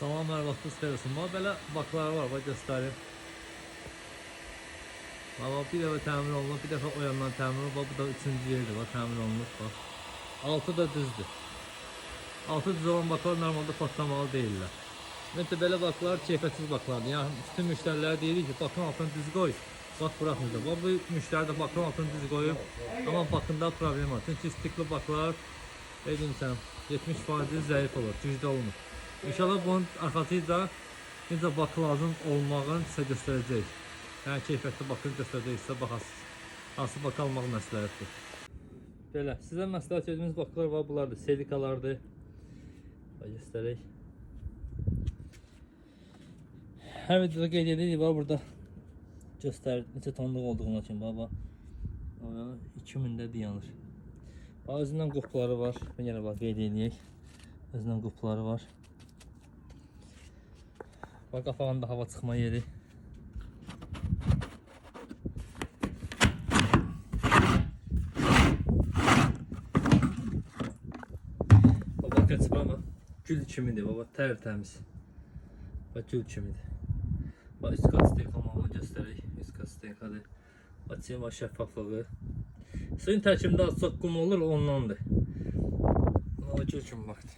Salam, hər vaxtınız xeyir olsun. Belə baklar var, göstəreyim. Bir dəfə təmir olunub, bir dəfə o yandan təmir olunub, bu da üçüncü yerdir, təmir olunub. Altı da düzdür. Altı düz olan baklar normalde patlamalı deyirlər. Ümumiyyətlə belə baklar keyfiyyətsiz baklardır. Yəni bütün müştərilər deyir ki, bakın altını düz qoy, bak buraxmayacaq. Bu müştəri də bakın altını düz qoyub, amma bakında problem var. Çünki istikli baklar, dedim sən, 70% zəif olur, güclü olmur. İnşallah bunun arxasıyla necə bakı lazım olmağını sizə göstərəcək. Yəni keyfiyyətli bakını göstərəcək sizə baxasınız. Hansı bakı almaq məsləhətdir. Belə, sizə məsləhət edəcəyimiz baklar var, bunlardır, selikalardır. Göstərək. Hər videoda qeyd edirik, var burada göstərir neçə tonluq olduğunu üçün. 2000-də dayanır. Özündən qupları var, yenə qeyd edək. Özündən qupları var. Qapağında hava çıxma yeri. Qaçıb ama gül kimidir, tərtəmiz. Gül kimidir. Üst qat steykamağını göstərək. Üst qat steykadır. Açayım şəffaflığı. Suyun tərkibində az çox qum olur, ondandır. Gül kimi baxdı.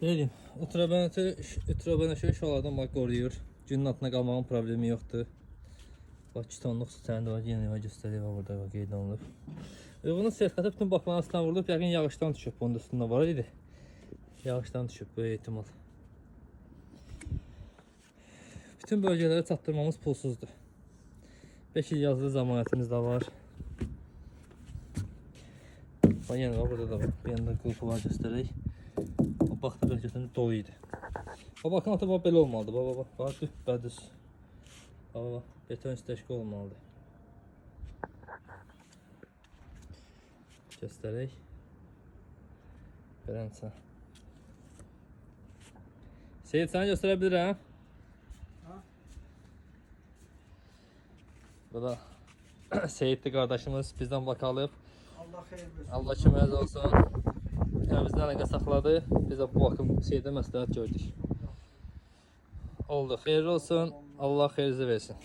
Deyim, ultrabenəşə şolardan qoruyur. Günün altına qalmağın problemi yoxdur. 2 tonluq su səndə var, yenə göstərək burada qeyd olunub. Bunun sertifikatı bütün bakların üstündən vurulub, yəqin yağışdan düşüb, bunun üstündə var idi. Yağışdan düşüb, bu ehtimal. Bütün bölgələrə çatdırmamız pulsuzdur. 5 il yazılı zamanətimiz də var. Yenə var, burada da var. Bir yanda qılfı var, göstərək. O baxda bölgəsində dolu idi. O bakın altı belə olmalıdır. Bax, düz. Beton istəşki olmalıdır. Göstərək. Görənsə. Seyid, səni göstərə bilirəm. Bu da Seyidli qardaşımız bizdən bak alıb. Allah köməyiniz olsun. Bizdən əlaqə saxladı. Biz də bu bakım Seyiddə məsləhət gördük. Oldu. Xeyirli olsun. Allah xeyirinizi versin.